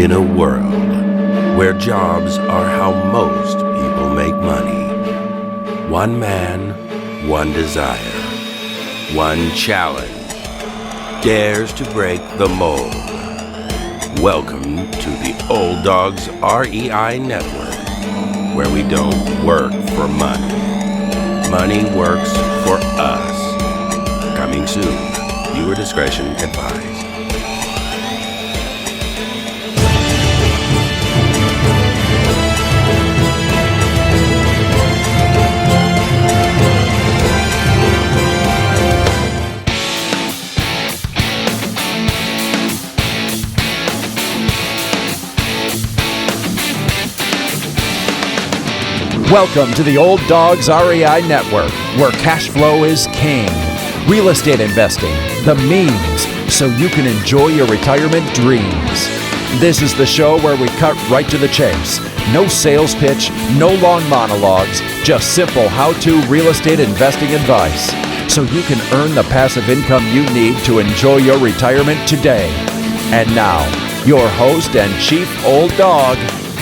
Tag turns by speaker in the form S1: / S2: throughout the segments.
S1: In a world where jobs are how most people make money, one man, one desire, one challenge dares to break the mold. Welcome to the Old Dogs REI Network, where we don't work for money. Money works for us. Coming soon. Viewer discretion advised.
S2: Welcome to the Old Dogs REI Network, where cash flow is king. Real estate investing, the means, so you can enjoy your retirement dreams. This is the show where we cut right to the chase. No sales pitch, no long monologues, just simple how-to real estate investing advice, so you can earn the passive income you need to enjoy your retirement today. And now, your host and chief old dog,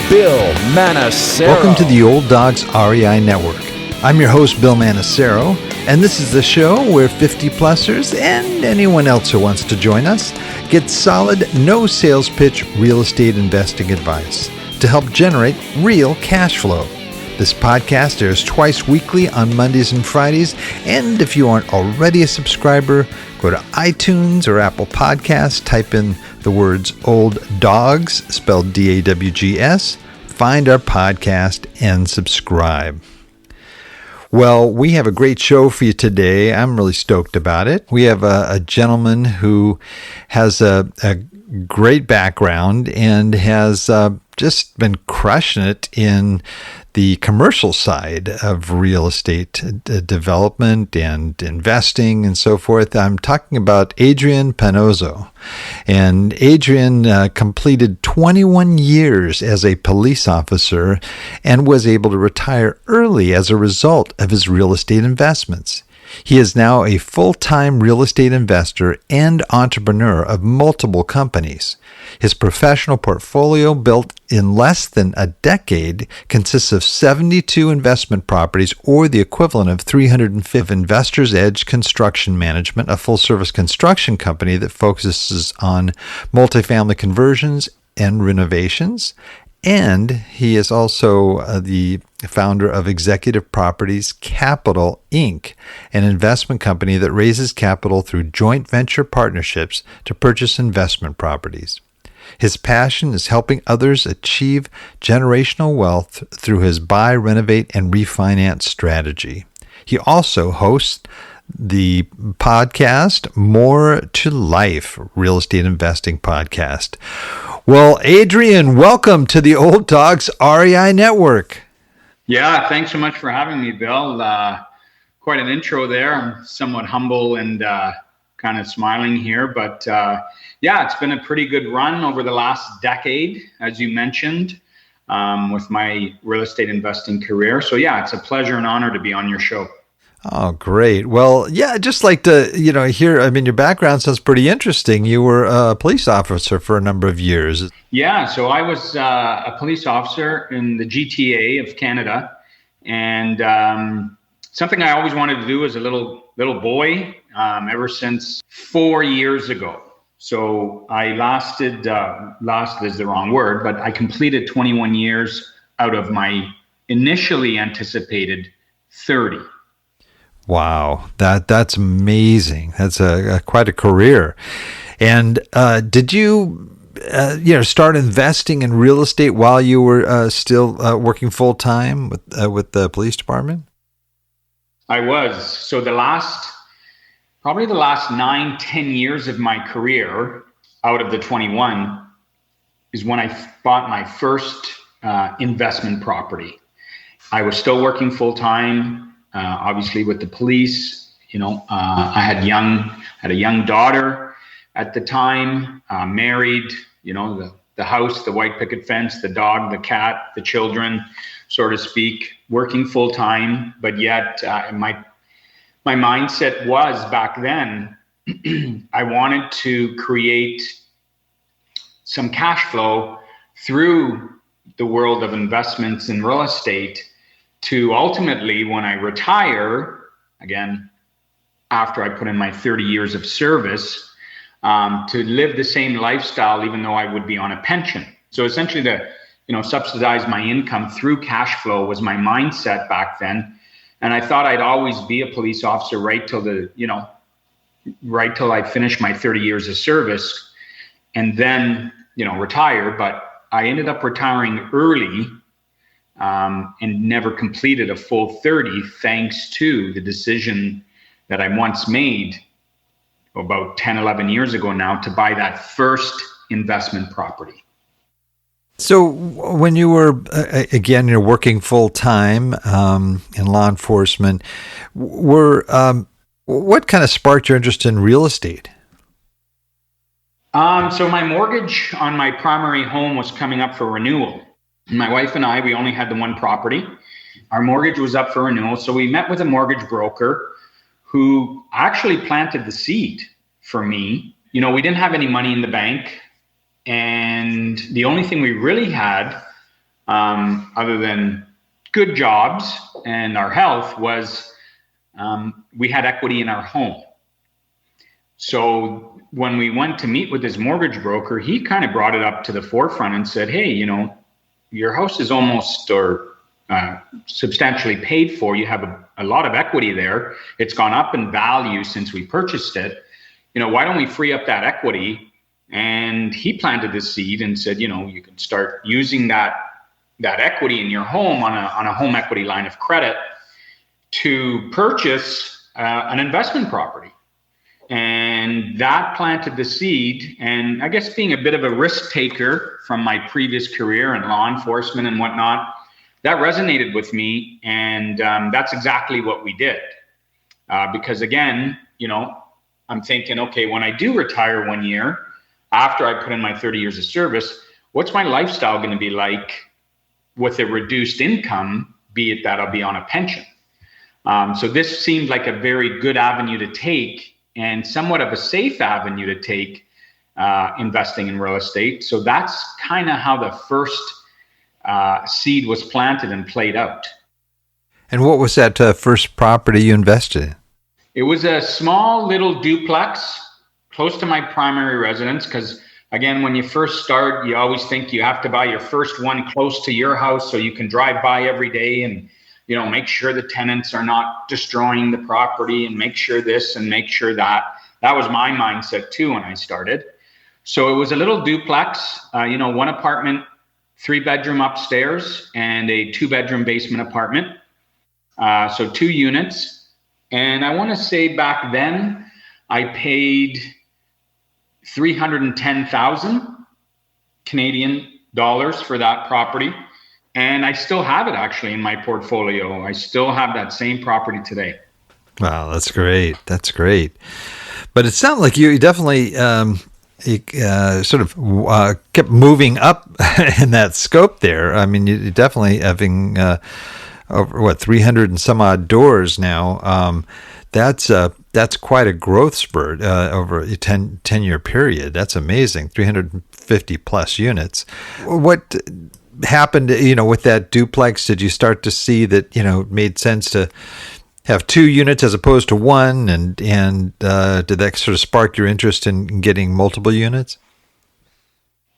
S2: Bill Mannozzo.
S3: Welcome to the Old Dogs REI Network. I'm your host, Bill Mannozzo, and this is the show where 50-plussers and anyone else who wants to join us get solid, no sales pitch real estate investing advice to help generate real cash flow. This podcast airs twice weekly on Mondays and Fridays, and if you aren't already a subscriber, go to iTunes or Apple Podcasts, type in the words Old Dogs, spelled D-A-W-G-S, find our podcast and subscribe. Well, we have a great show for you today. I'm really stoked about it. We have a gentleman who has a great background and has just been crushing it in the commercial side of real estate development and investing and so forth. I'm talking about Adrian Pannozzo. And Adrian completed 21 years as a police officer and was able to retire early as a result of his real estate investments. He is now a full-time real estate investor and entrepreneur of multiple companies. His professional portfolio, built in less than a decade, consists of 72 investment properties, or the equivalent of 350. Investors Edge Construction Management, a full-service construction company that focuses on multifamily conversions and renovations. And he is also the founder of Executive Properties Capital, Inc., an investment company that raises capital through joint venture partnerships to purchase investment properties. His passion is helping others achieve generational wealth through his buy, renovate, and refinance strategy. He also hosts the podcast More to Life, real estate investing podcast. Well, Adrian, welcome to the Old Dogs REI Network.
S4: Yeah, thanks so much for having me, Bill. Quite an intro there. I'm somewhat humble and kind of smiling here, but yeah, it's been a pretty good run over the last decade, as you mentioned, with my real estate investing career. So yeah, it's a pleasure and honor to be on your show.
S3: Oh, great. Well, yeah, I'd just like to, hear, your background sounds pretty interesting. You were a police officer for a number of years.
S4: Yeah, so I was a police officer in the GTA of Canada, and something I always wanted to do as a little boy, ever since 4 years ago. So I lasted is the wrong word, but I completed 21 years out of my initially anticipated 30.
S3: Wow, that's amazing. That's quite a career. And did you start investing in real estate while you were still working full time with the police department?
S4: I was. So probably the last 9-10 years of my career out of the 21 is when I bought my first investment property. I was still working full time. Obviously with the police, I had a young daughter at the time, married, the house, the white picket fence, the dog, the cat, the children, so to speak, working full time. But yet my mindset was back then, I wanted to create some cash flow through the world of investments in real estate to ultimately, when I retire, again, after I put in my 30 years of service, to live the same lifestyle, even though I would be on a pension. So essentially to, subsidize my income through cash flow was my mindset back then. And I thought I'd always be a police officer right till I finished my 30 years of service and then, retire. But I ended up retiring early and never completed a full 30, thanks to the decision that I once made about 10, 11 years ago now to buy that first investment property.
S3: So when you were, again, you're working full time in law enforcement, what kind of sparked your interest in real estate?
S4: So my mortgage on my primary home was coming up for renewal. My wife and I, we only had the one property. Our mortgage was up for renewal. So we met with a mortgage broker who actually planted the seed for me. We didn't have any money in the bank. And the only thing we really had, other than good jobs and our health, was we had equity in our home. So when we went to meet with this mortgage broker, he kind of brought it up to the forefront and said, hey, your house is almost or substantially paid for. You have a lot of equity there. It's gone up in value since we purchased it. Why don't we free up that equity? And he planted this seed and said, you can start using that equity in your home on a home equity line of credit to purchase an investment property. And that planted the seed. And I guess being a bit of a risk taker from my previous career in law enforcement and whatnot, that resonated with me. And that's exactly what we did. Because again, I'm thinking, okay, when I do retire one year, after I put in my 30 years of service, what's my lifestyle going to be like with a reduced income, be it that I'll be on a pension? So this seemed like a very good avenue to take and somewhat of a safe avenue to take investing in real estate. So that's kind of how the first seed was planted and played out.
S3: And what was that first property you invested in?
S4: It was a small little duplex close to my primary residence, because again, when you first start, you always think you have to buy your first one close to your house so you can drive by every day and make sure the tenants are not destroying the property and make sure this and make sure that. That was my mindset too when I started. So it was a little duplex, one apartment, 3-bedroom upstairs and a 2-bedroom basement apartment. So 2 units. And I want to say back then I paid 310,000 Canadian dollars for that property. And I still have it actually in my portfolio. I still have that same property today.
S3: Wow, that's great. That's great. But it sounded like you definitely kept moving up in that scope there. I mean, you definitely having over 300 and some odd doors now. That's quite a growth spurt over a 10-year period. That's amazing. 350 plus units. What happened, with that duplex? Did you start to see that, it made sense to have 2 units as opposed to 1? And did that sort of spark your interest in getting multiple units?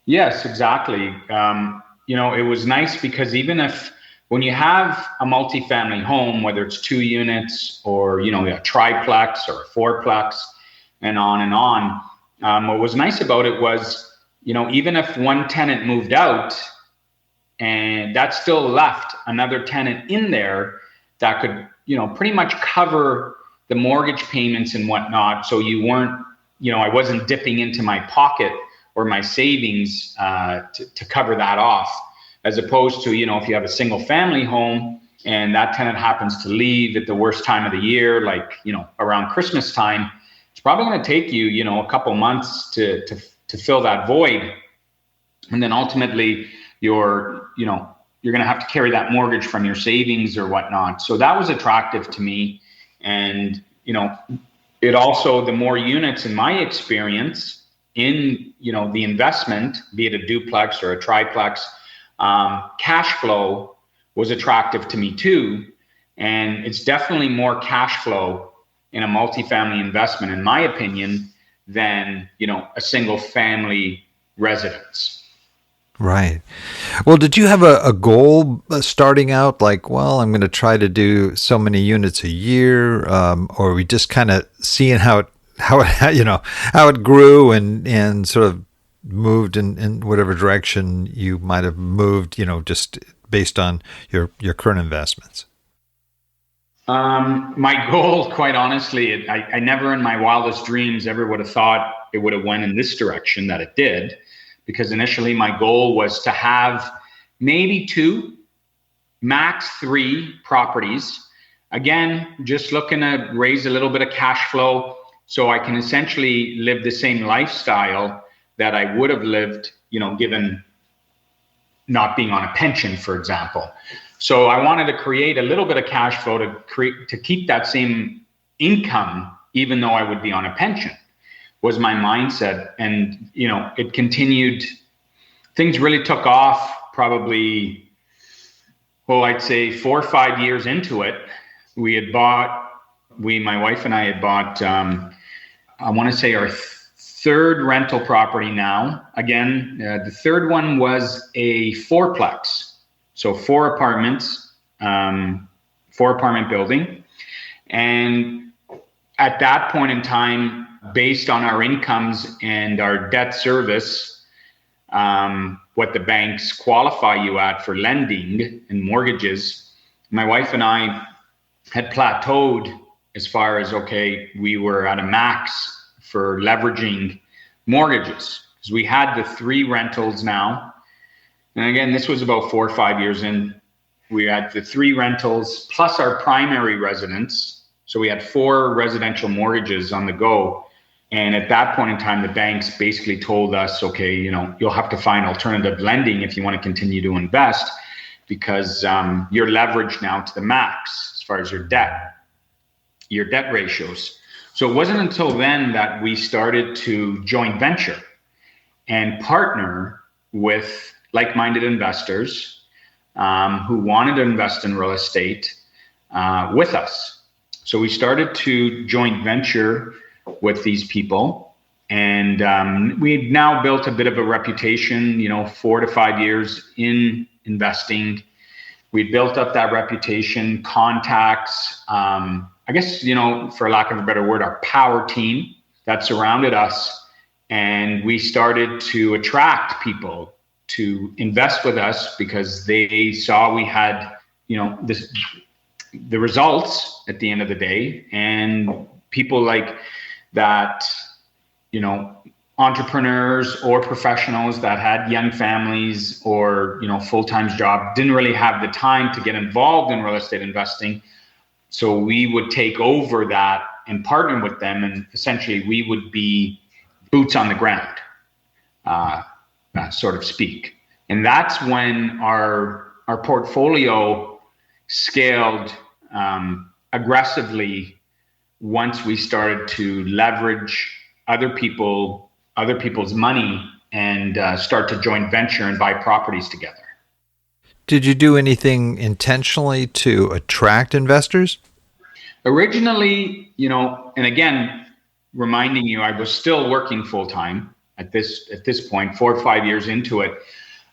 S4: Yes, exactly. It was nice because even if when you have a multifamily home, whether it's 2 units or, a triplex or a 4-plex and on, what was nice about it was, even if one tenant moved out and that still left another tenant in there that could, pretty much cover the mortgage payments and whatnot. So you weren't, I wasn't dipping into my pocket or my savings to cover that off. As opposed to, if you have a single family home and that tenant happens to leave at the worst time of the year, like, around Christmas time, it's probably going to take you, a couple months to fill that void. And then ultimately you're going to have to carry that mortgage from your savings or whatnot. So that was attractive to me. And, it also, the more units in my experience, in, the investment, be it a duplex or a triplex, cash flow was attractive to me too. And it's definitely more cash flow in a multifamily investment, in my opinion, than, a single family residence.
S3: Right. Well, did you have a goal starting out, like, well, I'm going to try to do so many units a year, or are we just kind of seeing how it grew and sort of moved in whatever direction you might have moved, just based on your current investments?
S4: My goal, quite honestly, I never in my wildest dreams ever would have thought it would have went in this direction that it did. Because initially my goal was to have maybe 2, max 3 properties. Again, just looking to raise a little bit of cash flow so I can essentially live the same lifestyle that I would have lived, given not being on a pension, for example. So I wanted to create a little bit of cash flow to keep that same income, even though I would be on a pension. Was my mindset. And, it continued. Things really took off probably, I'd say 4 or 5 years into it. My wife and I had bought, I want to say our 3rd rental property now. Again, the 3rd one was a 4-plex. So 4 apartments, 4-apartment building. And at that point in time, based on our incomes and our debt service, what the banks qualify you at for lending and mortgages, my wife and I had plateaued as far as, we were at a max for leveraging mortgages, because we had the 3 rentals now. And again, this was about 4 or 5 years in. We had the 3 rentals plus our primary residence. So we had 4 residential mortgages on the go. And at that point in time, the banks basically told us, you'll have to find alternative lending if you want to continue to invest, because you're leveraged now to the max as far as your debt ratios. So it wasn't until then that we started to joint venture and partner with like-minded investors who wanted to invest in real estate with us. So we started to joint venture with these people, and we've now built a bit of a reputation, 4 to 5 years in investing. We built up that reputation, contacts, I guess, for lack of a better word, our power team that surrounded us. And we started to attract people to invest with us because they saw we had, the results at the end of the day. And people like that, entrepreneurs or professionals that had young families or, full-time job, didn't really have the time to get involved in real estate investing. So we would take over that and partner with them. And essentially we would be boots on the ground, sort of speak. And that's when our portfolio scaled aggressively once we started to leverage other people's money and start to joint venture and buy properties together.
S3: Did you do anything intentionally to attract investors?
S4: Originally, and again, reminding you, I was still working full time at this point, 4 or 5 years into it.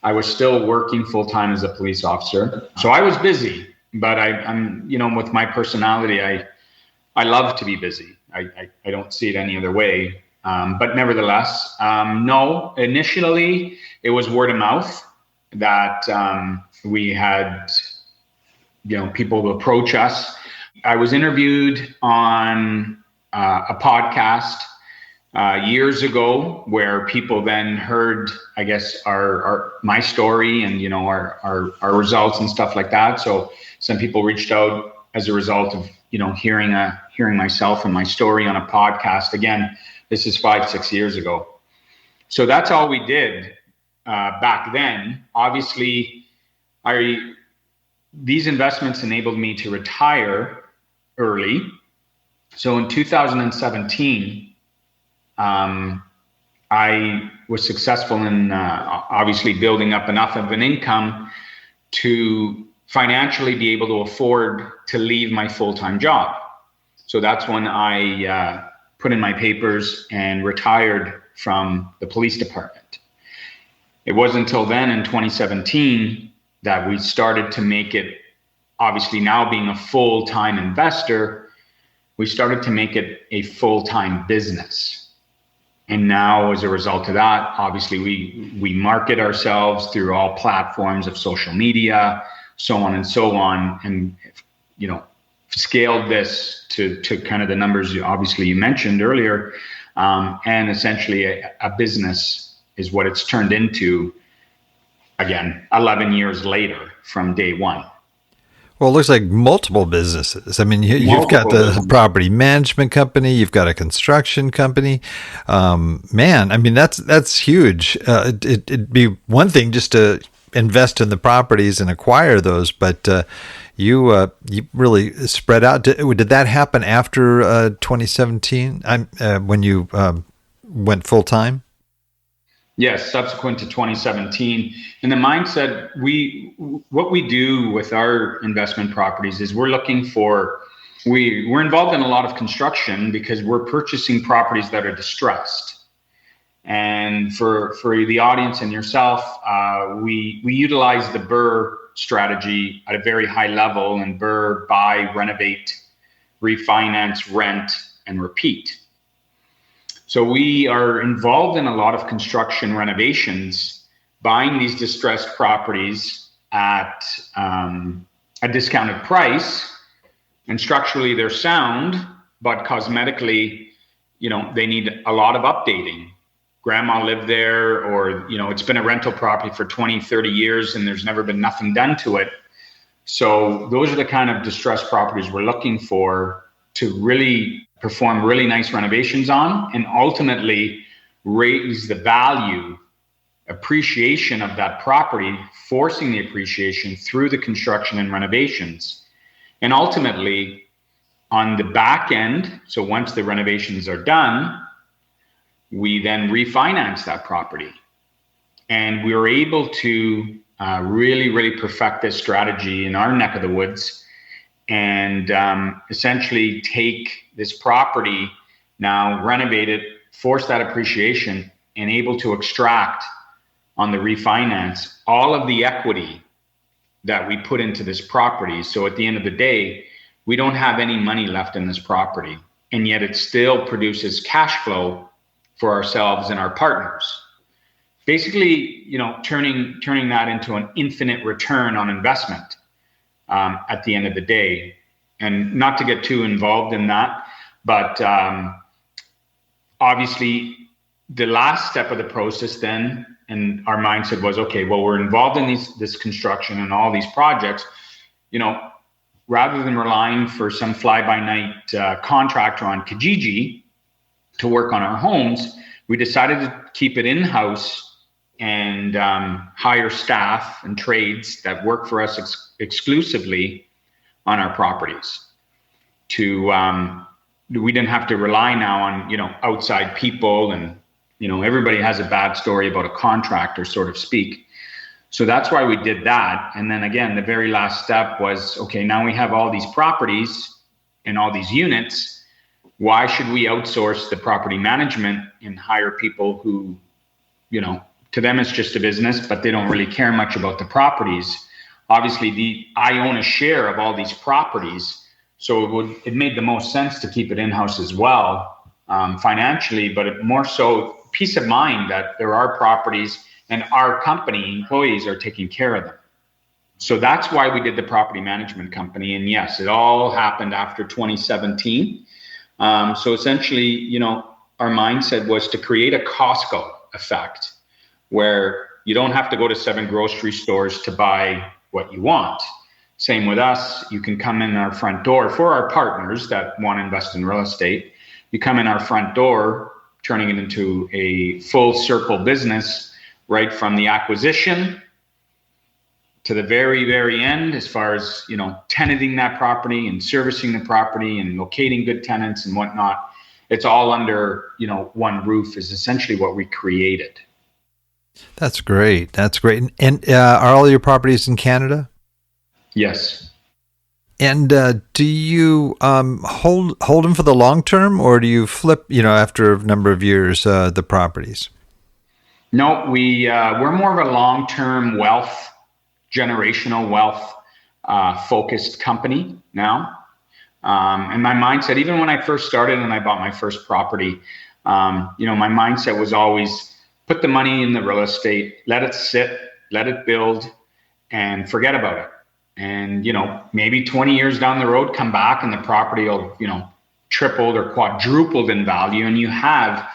S4: I was still working full time as a police officer. So I was busy, but I'm, with my personality, I love to be busy. I don't see it any other way. But nevertheless, no, initially it was word of mouth that we had, people approach us. I was interviewed on a podcast years ago where people then heard, I guess, my story and, our results and stuff like that. So some people reached out as a result of, hearing myself and my story on a podcast. Again, this is 5-6 years ago. So that's all we did back then. Obviously, these investments enabled me to retire early. So in 2017, I I was successful in obviously building up enough of an income to financially be able to afford to leave my full-time job. So that's when I put in my papers and retired from the police department. It wasn't until then in 2017 that we started to make it, obviously now being a full-time investor, we started to make it a full-time business. And now as a result of that, obviously we market ourselves through all platforms of social media, so on and so on, and scaled this to kind of the numbers you mentioned earlier, and essentially a business is what it's turned into, again, 11 years later from day one.
S3: Well, it looks like multiple businesses. I mean, you've got the property management company, you've got a construction company. Man, I mean, that's huge. It'd be one thing just to invest in the properties and acquire those, but you really spread out. Did that happen after 2017? When you went full time?
S4: Yes, subsequent to 2017. And the mindset, what we do with our investment properties is we're involved in a lot of construction because we're purchasing properties that are distressed. And for the audience and yourself, we utilize the BRRRR strategy at a very high level, and BRRRR: buy, renovate, refinance, rent, and repeat. So we are involved in a lot of construction renovations, buying these distressed properties at a discounted price, and structurally they're sound, but cosmetically, they need a lot of updating. Grandma lived there, or, it's been a rental property for 20, 30 years and there's never been nothing done to it. So those are the kind of distressed properties we're looking for to really perform really nice renovations on, and ultimately raise the value, appreciation of that property, forcing the appreciation through the construction and renovations. And ultimately on the back end, so once the renovations are done, we then refinance that property. And we were able to really perfect this strategy in our neck of the woods, and essentially take this property, now renovate it, force that appreciation, and able to extract on the refinance all of the equity that we put into this property. So at the end of the day, we don't have any money left in this property, and yet it still produces cash flow for ourselves and our partners. Basically, turning that into an infinite return on investment at the end of the day. And not to get too involved in that, but obviously the last step of the process then, and our mindset was, okay, well, we're involved in this construction and all these projects, rather than relying for some fly-by-night contractor on Kijiji to work on our homes, we decided to keep it in-house and hire staff and trades that work for us exclusively on our properties. We didn't have to rely now on outside people, and everybody has a bad story about a contractor, sort of speak. So that's why we did that. And then again, the very last step was, okay, now we have all these properties and all these units. Why should we outsource the property management and hire people who, to them it's just a business, but they don't really care much about the properties? Obviously, I own a share of all these properties, so it made the most sense to keep it in-house as well, financially, but more so peace of mind that there are properties and our company employees are taking care of them. So that's why we did the property management company. And yes, it all happened after 2017. So essentially, our mindset was to create a Costco effect where you don't have to go to 7 grocery stores to buy what you want. Same with us. You can come in our front door for our partners that want to invest in real estate. You come in our front door, turning it into a full circle business, right from the acquisition to the very, very end, as far as, tenanting that property and servicing the property and locating good tenants and whatnot. it's all under, one roof is essentially what we created.
S3: That's great. That's great. And are all your properties in Canada?
S4: Yes.
S3: And do you hold them for the long term, or do you flip, after a number of years, the properties?
S4: No, we're more of a long-term generational wealth focused company now. And my mindset, even when I first started and I bought my first property, my mindset was always put the money in the real estate, let it sit, let it build, and forget about it. And, maybe 20 years down the road, come back and the property will, tripled or quadrupled in value, and you have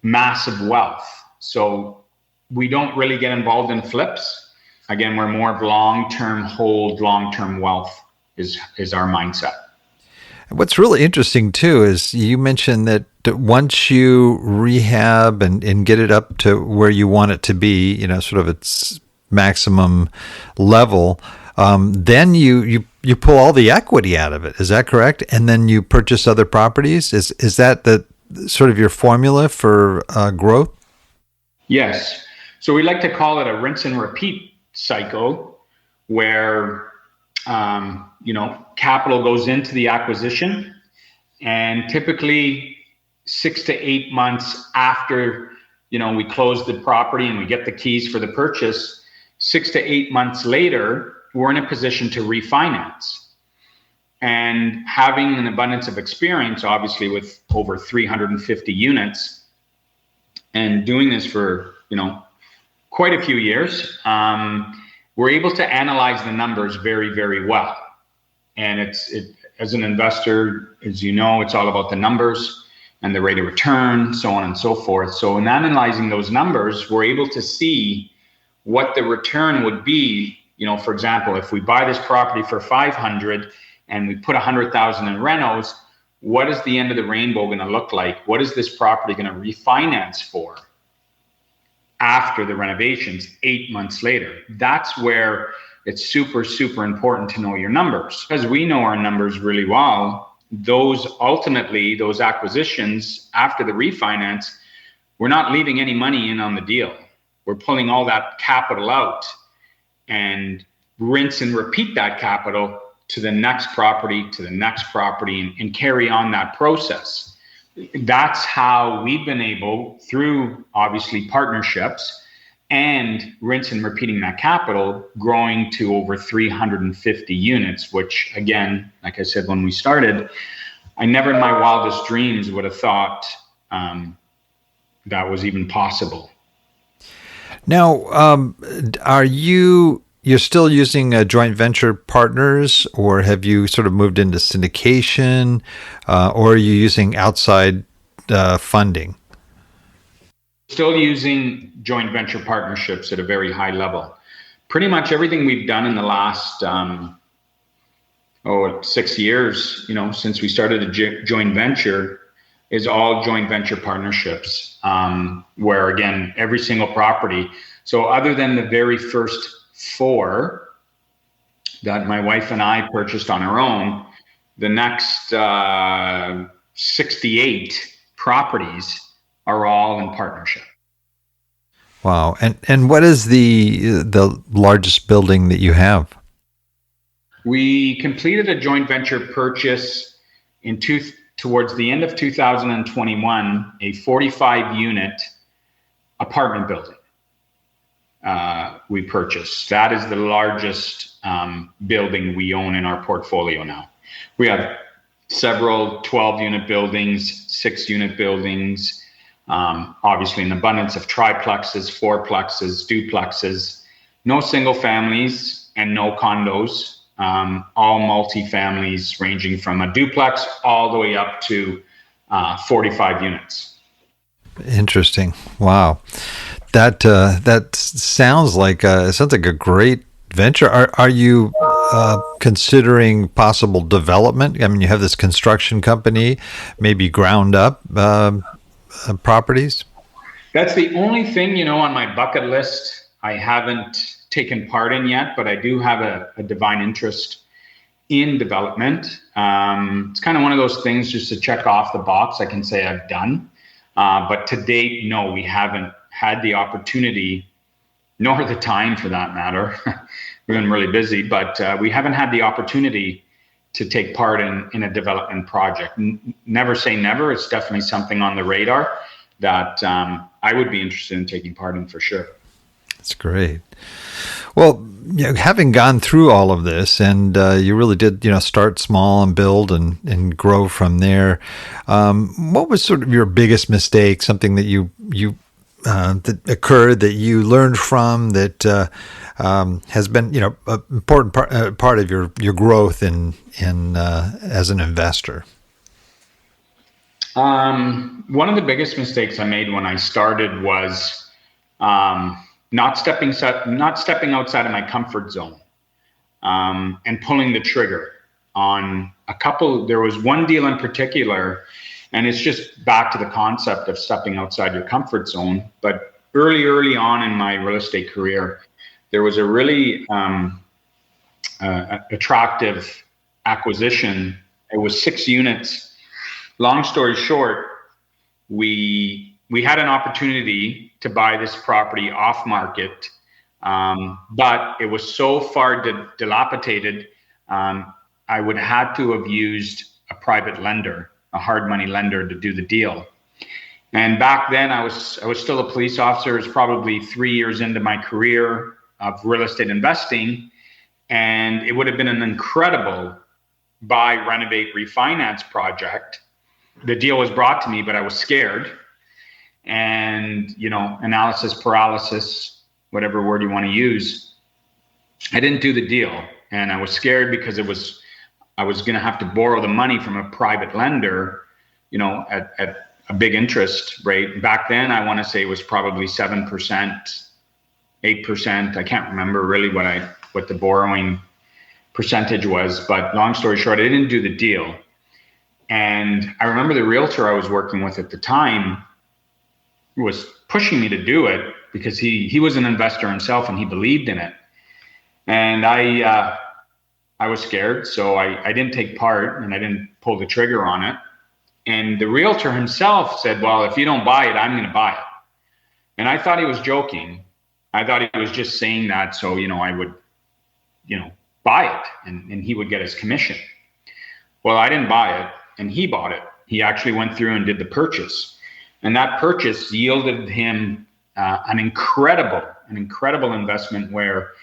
S4: massive wealth. So we don't really get involved in flips. Again, we're more of long-term hold, long-term wealth is our mindset.
S3: What's really interesting too is you mentioned that once you rehab and get it up to where you want it to be, sort of its maximum level, then you pull all the equity out of it. Is that correct? And then you purchase other properties. Is that the sort of your formula for growth?
S4: Yes. So we like to call it a rinse and repeat cycle, where capital goes into the acquisition, and typically 6 to 8 months after, we close the property and we get the keys for the purchase, 6 to 8 months later, we're in a position to refinance. And having an abundance of experience, obviously with over 350 units and doing this for, quite a few years, we're able to analyze the numbers very, very well. And as an investor, as you know, it's all about the numbers and the rate of return, so on and so forth. So in analyzing those numbers, we're able to see what the return would be. For example, if we buy this property for 500 and we put 100,000 in renos, what is the end of the rainbow going to look like? What is this property going to refinance for after the renovations 8 months later? That's where it's super, super important to know your numbers, because we know our numbers really well. Those acquisitions after the refinance, we're not leaving any money in on the deal. We're pulling all that capital out and rinse and repeat that capital to the next property, and carry on that process. That's how we've been able, through obviously partnerships and rinse and repeating that capital, growing to over 350 units, which again, like I said, when we started, I never in my wildest dreams would have thought that was even possible.
S3: Now, you're still using joint venture partners, or have you sort of moved into syndication, or are you using outside funding?
S4: Still using joint venture partnerships at a very high level. Pretty much everything we've done in the last 6 years, since we started a joint venture, is all joint venture partnerships, where again, every single property. So other than the very first 4 that my wife and I purchased on our own, the next 68 properties are all in partnership.
S3: Wow. And what is the largest building that you have?
S4: We completed a joint venture purchase towards the end of 2021, a 45-unit apartment building. We purchased. That is the largest building we own in our portfolio now. We have several 12-unit buildings, 6-unit buildings, obviously an abundance of triplexes, fourplexes, duplexes, no single families and no condos, all multifamilies ranging from a duplex all the way up to 45 units.
S3: Interesting. Wow. That sounds like a great venture. Are you considering possible development? I mean, you have this construction company, maybe ground up properties.
S4: That's the only thing, on my bucket list I haven't taken part in yet, but I do have a divine interest in development. It's kind of one of those things just to check off the box I can say I've done. But to date, no, we haven't had the opportunity, nor the time for that matter. We've been really busy, but we haven't had the opportunity to take part in a development project. Never say never. It's definitely something on the radar that I would be interested in taking part in for sure.
S3: That's great. Well, having gone through all of this, and you really did, start small and build and grow from there. What was sort of your biggest mistake? Something that you that occurred that you learned from that has been, an important part of your growth in as an investor.
S4: One of the biggest mistakes I made when I started was not stepping outside of my comfort zone, and pulling the trigger on a couple. There was one deal in particular, and it's just back to the concept of stepping outside your comfort zone. But early on in my real estate career, there was a really attractive acquisition. It was 6 units. Long story short, we had an opportunity to buy this property off market, but it was so far dilapidated, I would have to have used a private lender, a hard money lender, to do the deal. And back then I was still a police officer. It was probably 3 years into my career of real estate investing, and it would have been an incredible buy, renovate, refinance project. The deal was brought to me, but I was scared. And, analysis paralysis, whatever word you want to use, I didn't do the deal. And I was scared because I was going to have to borrow the money from a private lender, at a big interest rate. Back then, I want to say it was probably 7%, 8%. I can't remember really what the borrowing percentage was, but long story short, I didn't do the deal. And I remember the realtor I was working with at the time was pushing me to do it because he was an investor himself and he believed in it. And I was scared, so I didn't take part and I didn't pull the trigger on it. And the realtor himself said, well, if you don't buy it, I'm going to buy it. And I thought he was joking. I thought he was just saying that so, I would, buy it and he would get his commission. Well, I didn't buy it and he bought it. He actually went through and did the purchase. And that purchase yielded him an incredible investment where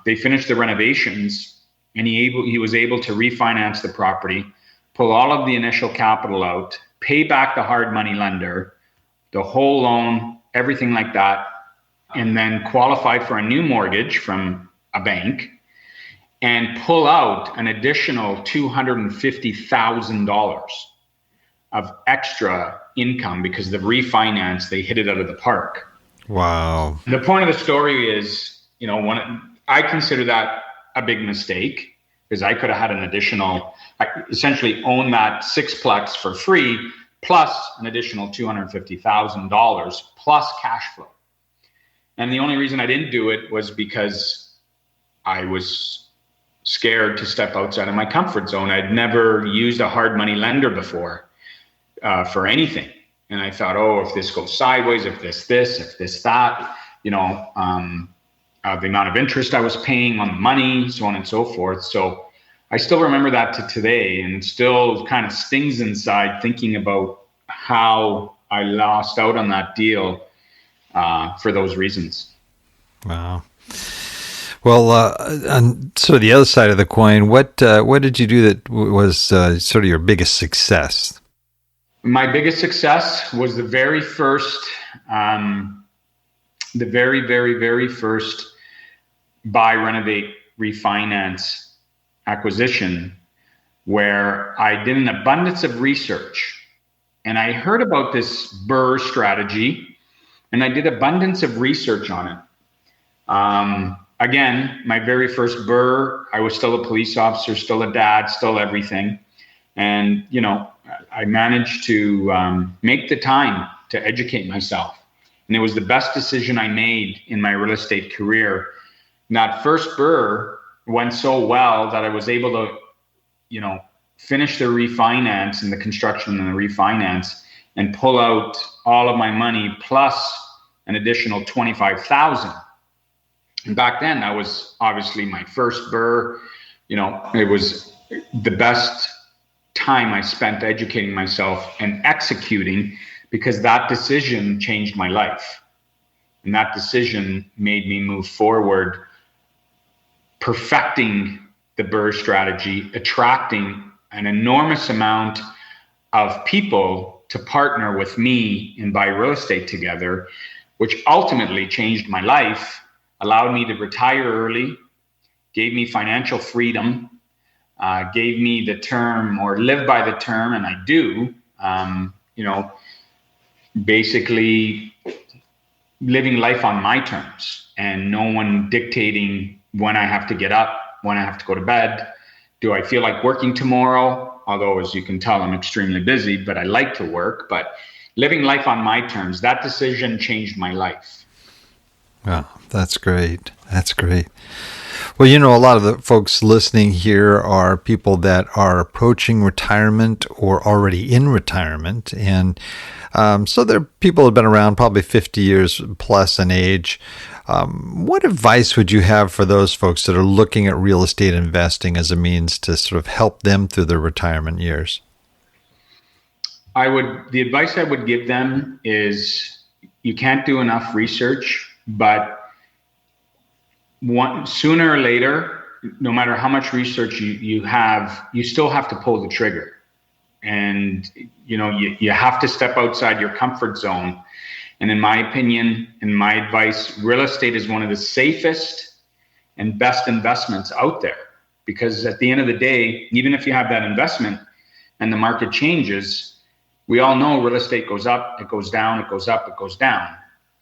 S4: they finished the renovations and he was able to refinance the property, pull all of the initial capital out, pay back the hard money lender, the whole loan, everything like that, and then qualify for a new mortgage from a bank and pull out an additional $250,000 of extra income because the refinance, they hit it out of the park.
S3: Wow.
S4: The point of the story is, I consider that a big mistake because I could have had an additional, I essentially own that 6plex for free, plus an additional $250,000 plus cash flow. And the only reason I didn't do it was because I was scared to step outside of my comfort zone. I'd never used a hard money lender before for anything. And I thought, if this goes sideways, if this, that, the amount of interest I was paying on the money, so on and so forth. So I still remember that to today, and it still kind of stings inside thinking about how I lost out on that deal for those reasons.
S3: Wow. Well, on sort of the other side of the coin, what did you do that was sort of your biggest success?
S4: My biggest success was the very first, very first buy, renovate, refinance acquisition, where I did an abundance of research, and I heard about this BRRRR strategy, and I did abundance of research on it. Again, my very first BRRRR, I was still a police officer, still a dad, still everything. And, I managed to make the time to educate myself. And it was the best decision I made in my real estate career. And that first BRRRR, went so well that I was able to, finish the refinance and the construction and the refinance and pull out all of my money plus an additional 25,000. And back then that was obviously my first BRRRR. It was the best time I spent educating myself and executing, because that decision changed my life. And that decision made me move forward, perfecting the BRRRR strategy, attracting an enormous amount of people to partner with me and buy real estate together, which ultimately changed my life, allowed me to retire early, gave me financial freedom, gave me the term, or live by the term, and I do, basically living life on my terms and no one dictating when I have to get up, when I have to go to bed. Do I feel like working tomorrow? Although, as you can tell, I'm extremely busy, but I like to work. But living life on my terms, that decision changed my life.
S3: Wow, that's great. That's great. Well, a lot of the folks listening here are people that are approaching retirement or already in retirement. And so they're people who have been around probably 50 years plus in age. What advice would you have for those folks that are looking at real estate investing as a means to sort of help them through their retirement years?
S4: The advice I would give them is, you can't do enough research, but sooner or later, no matter how much research you have, you still have to pull the trigger. And, you have to step outside your comfort zone. And in my opinion, and my advice, real estate is one of the safest and best investments out there. Because at the end of the day, even if you have that investment and the market changes, we all know real estate goes up, it goes down, it goes up, it goes down.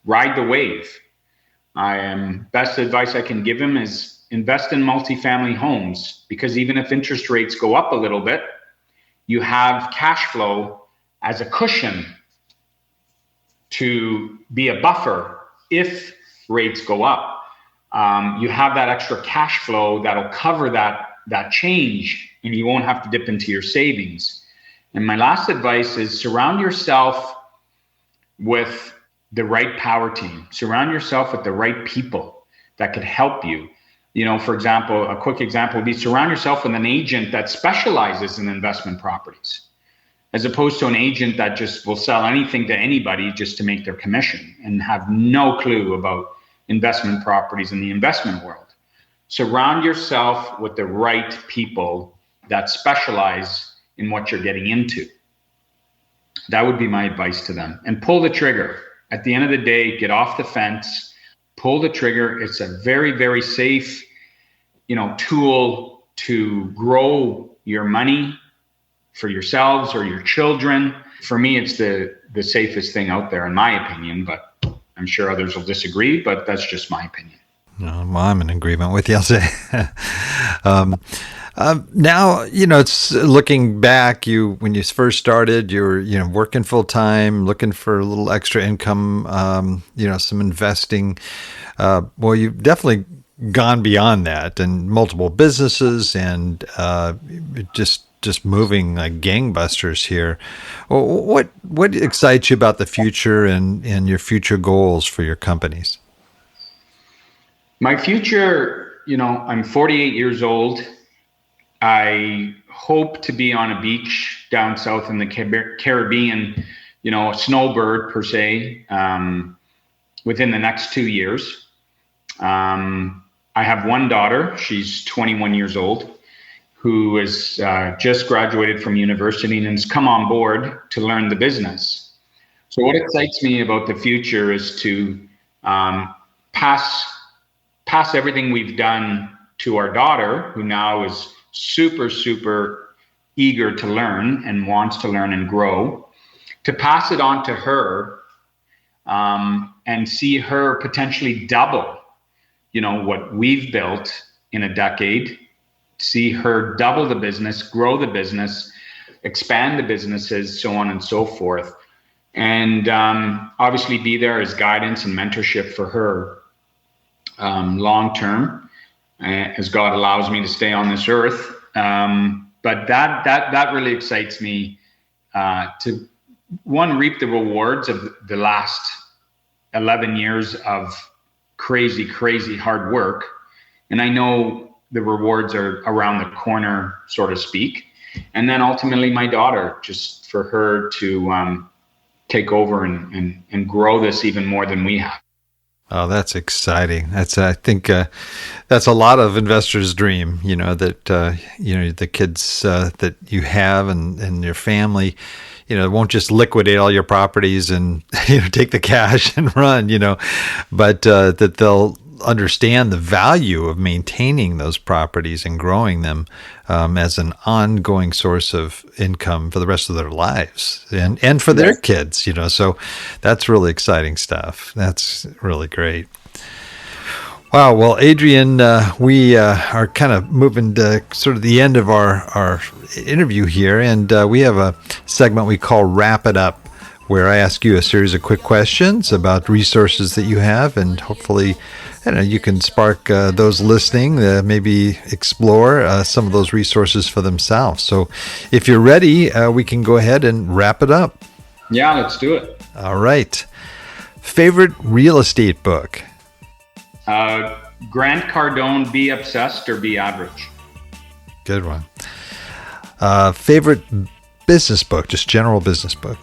S4: Ride the wave. Best advice I can give him is invest in multifamily homes, because even if interest rates go up a little bit, you have cash flow as a cushion to be a buffer if rates go up. You have that extra cash flow that'll cover that change, and you won't have to dip into your savings. And my last advice is surround yourself with the right power team. Surround yourself with the right people that could help you. For example, a quick example would be surround yourself with an agent that specializes in investment properties, as opposed to an agent that just will sell anything to anybody just to make their commission and have no clue about investment properties in the investment world. Surround yourself with the right people that specialize in what you're getting into. That would be my advice to them. And pull the trigger. At the end of the day, get off the fence, pull the trigger. It's a very, very safe, tool to grow your money for yourselves or your children. For me, it's the safest thing out there, in my opinion, but I'm sure others will disagree, but that's just my opinion.
S3: No, well, I'm in agreement with you, I'll say. Now, it's looking back, when you first started, you were, working full time, looking for a little extra income, some investing. Well, you've definitely gone beyond that, and multiple businesses, and just moving like gangbusters here. What excites you about the future and your future goals for your companies?
S4: My future, I'm 48 years old. I hope to be on a beach down south in the Caribbean, a snowbird per se, within the next 2 years. I have one daughter, she's 21 years old, who has just graduated from university and has come on board to learn the business. So what excites me about the future is to pass everything we've done to our daughter, who now is super, super eager to learn and wants to learn and grow, to pass it on to her, and see her potentially double, what we've built in a decade, see her double the business, grow the business, expand the businesses, so on and so forth. And obviously be there as guidance and mentorship for her long term. as God allows me to stay on this earth. But that really excites me to reap the rewards of the last 11 years of crazy hard work. And I know the rewards are around the corner, so to speak. And then ultimately my daughter, just for her to take over and grow this even more than we have.
S3: Oh, that's exciting. I think that's a lot of investors' dream, that, the kids that you have and your family, won't just liquidate all your properties and, take the cash and run, but that they'll understand the value of maintaining those properties and growing them as an ongoing source of income for the rest of their lives and for their kids, so that's really exciting stuff. That's really great. Wow. Well, Adrian, we are kind of moving to sort of the end of our interview here, and we have a segment we call Wrap It Up, where I ask you a series of quick questions about resources that you have, and hopefully you can spark those listening, maybe explore some of those resources for themselves. So if you're ready, we can go ahead and wrap it up.
S4: Yeah, let's do it.
S3: All right. Favorite real estate book?
S4: Grant Cardone, Be Obsessed or Be Average.
S3: Good one. Favorite business book, just general business book?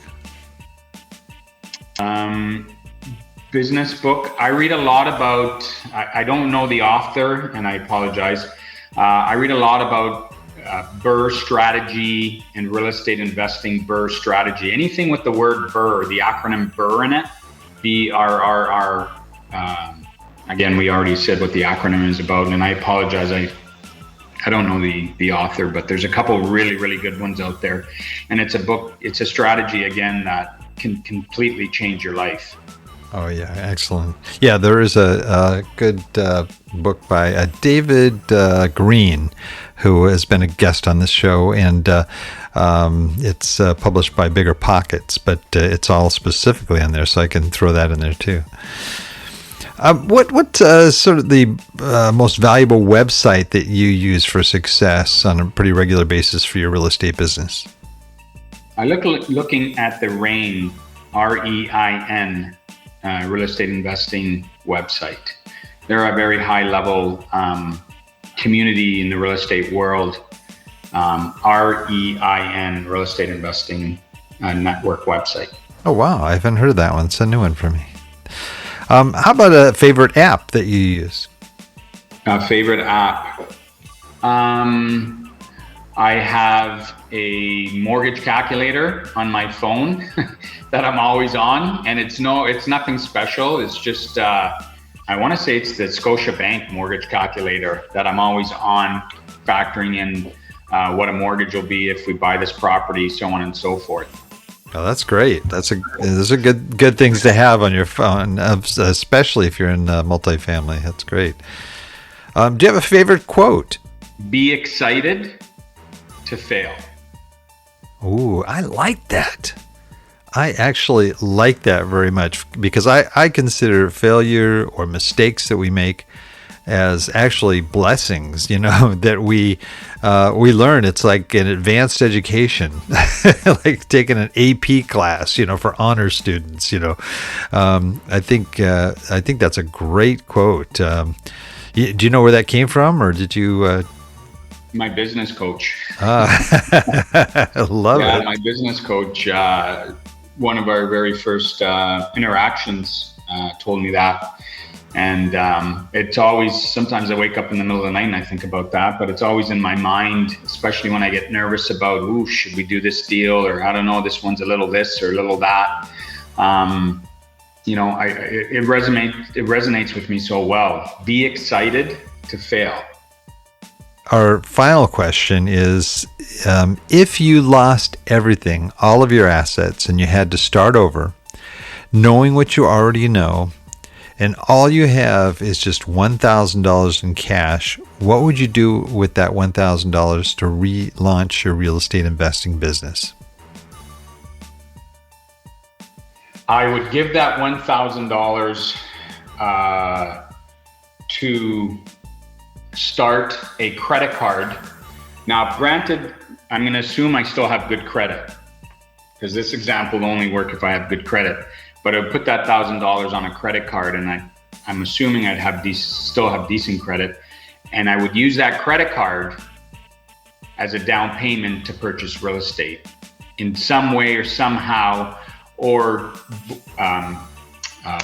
S4: Business book. I read a lot about, I don't know the author and I apologize. I read a lot about BRRRR strategy and real estate investing BRRRR strategy. Anything with the word BRRRR, the acronym BRRRR in it, BRRRR. Again, we already said what the acronym is about, and I apologize. I don't know the author, but there's a couple really good ones out there. And it's a book, it's a strategy, again, that can completely change your life.
S3: Oh, yeah. Excellent. Yeah, there is a good book by David Green, who has been a guest on this show, and it's published by Bigger Pockets, but it's all specifically on there, so I can throw that in there too. What sort of the most valuable website that you use for success on a pretty regular basis for your real estate business?
S4: I looking at the REIN, REIN, real estate investing website. They're a very high level community in the real estate world. REIN, real estate investing network website.
S3: Oh, wow. I haven't heard of that one. It's a new one for me. How about a favorite app that you use?
S4: Favorite app. I have a mortgage calculator on my phone that I'm always on, and it's nothing special. It's just, I want to say it's the Scotiabank mortgage calculator that I'm always on, factoring in what a mortgage will be if we buy this property, so on and so forth.
S3: Oh, that's great. Those are good things to have on your phone, especially if you're in multifamily. That's great. Do you have a favorite quote?
S4: Be excited to fail.
S3: Ooh, I like that. I actually like that very much because I consider failure or mistakes that we make as actually blessings, that we learn. It's like an advanced education, like taking an AP class, for honor students. I think that's a great quote. Do you know where that came from, or did you?
S4: My business coach.
S3: I love it.
S4: My business coach. One of our very first interactions told me that. And it's always, sometimes I wake up in the middle of the night and I think about that, but it's always in my mind, especially when I get nervous about, should we do this deal? Or I don't know, this one's a little this or a little that. It resonates with me so well. Be excited to fail.
S3: Our final question is, if you lost everything, all of your assets, and you had to start over, knowing what you already know, and all you have is just $1,000 in cash, what would you do with that $1,000 to relaunch your real estate investing business?
S4: I would give that $1,000 to start a credit card. Now, granted, I'm going to assume I still have good credit, because this example will only work if I have good credit. But I would put that $1,000 on a credit card, and I'm assuming I'd still have decent credit, and I would use that credit card as a down payment to purchase real estate in some way or somehow, or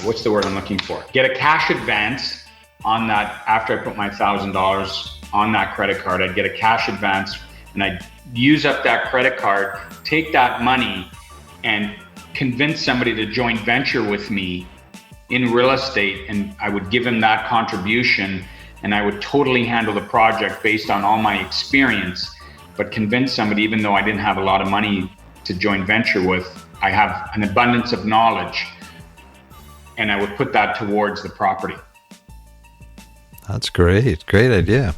S4: what's the word I'm looking for? Get a cash advance on that. After I put my $1,000 on that credit card, I'd get a cash advance, and I'd use up that credit card, take that money and convince somebody to joint venture with me in real estate, and I would give him that contribution, and I would totally handle the project based on all my experience, but convince somebody, even though I didn't have a lot of money to joint venture with, I have an abundance of knowledge, and I would put that towards the property.
S3: That's great. Great idea.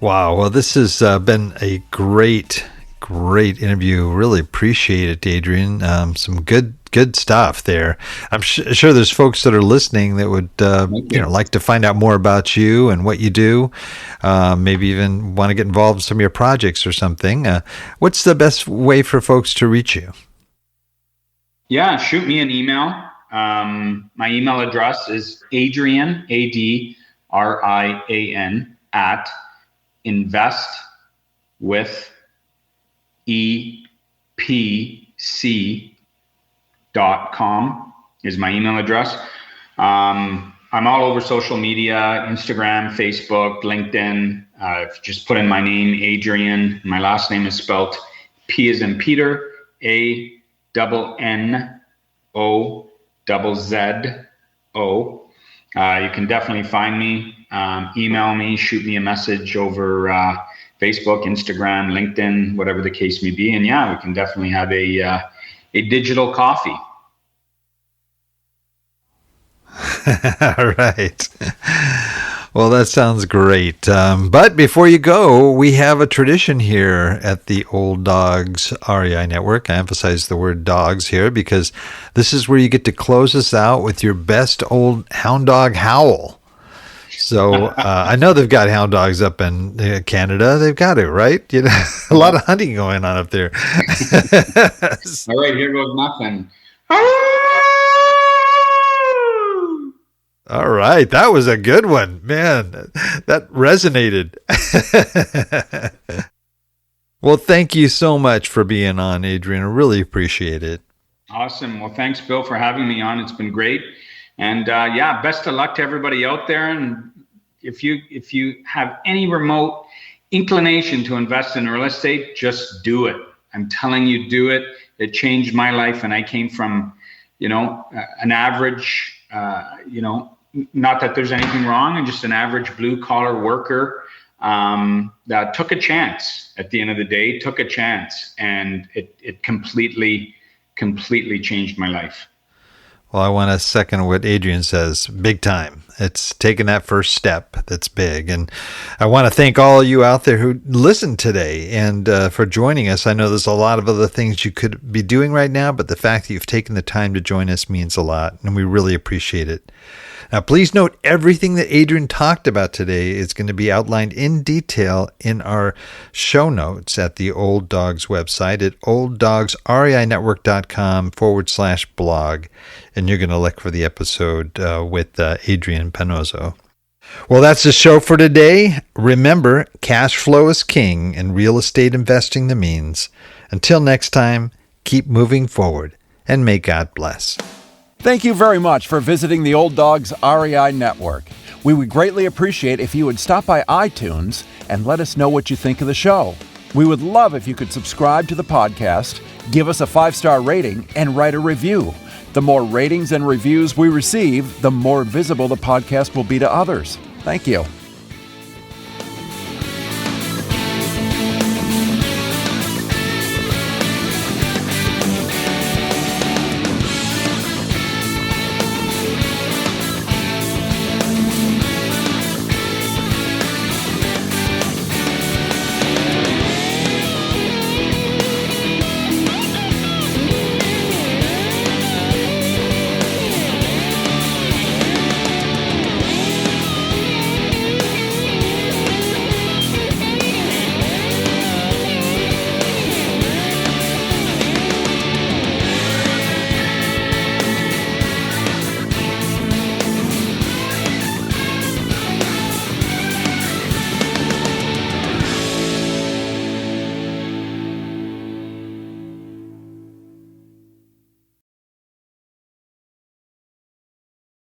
S3: Wow. Well, this has been a great interview. Really appreciate it, Adrian. Some good stuff there. I'm sure there's folks that are listening that would like to find out more about you and what you do. Maybe even want to get involved in some of your projects or something. What's the best way for folks to reach you?
S4: Yeah, shoot me an email. My email address is Adrian, ADRIAN, at investwithepc.com is my email address. I'm all over social media, Instagram, Facebook, LinkedIn. Just put in my name, Adrian. My last name is spelled P as in Peter, ANNOZZO. You can definitely find me, email me, shoot me a message over Facebook, Instagram, LinkedIn, whatever the case may be. And yeah, we can definitely have a digital coffee.
S3: All right. Well, that sounds great. But before you go, we have a tradition here at the Old Dogs REI Network. I emphasize the word dogs here because this is where you get to close us out with your best old hound dog howl. So I know they've got hound dogs up in Canada. They've got it, right? You know, a lot of hunting going on up there.
S4: All right, here goes nothing.
S3: All right, that was a good one, man. That resonated. Well, thank you so much for being on, Adrian. I really appreciate it.
S4: Awesome. Well, thanks, Bill, for having me on. It's been great. And yeah, best of luck to everybody out there. And if you have any remote inclination to invest in real estate, just do it. I'm telling you, do it. It changed my life. And I came from, an average, not that there's anything wrong, and just an average blue collar worker that took a chance at the end of the day, and it completely changed my life.
S3: Well, I want to second what Adrian says, big time. It's taking that first step that's big. And I want to thank all of you out there who listened today and for joining us. I know there's a lot of other things you could be doing right now, but the fact that you've taken the time to join us means a lot, and we really appreciate it. Now, please note everything that Adrian talked about today is going to be outlined in detail in our show notes at the Old Dogs website at olddogsreinetwork.com/blog. And you're going to look for the episode with Adrian Pannozzo. Well, that's the show for today. Remember, cash flow is king and real estate investing the means. Until next time, keep moving forward and may God bless.
S2: Thank you very much for visiting the Old Dogs REI Network. We would greatly appreciate if you would stop by iTunes and let us know what you think of the show. We would love if you could subscribe to the podcast, give us a 5-star rating, and write a review. The more ratings and reviews we receive, the more visible the podcast will be to others. Thank you.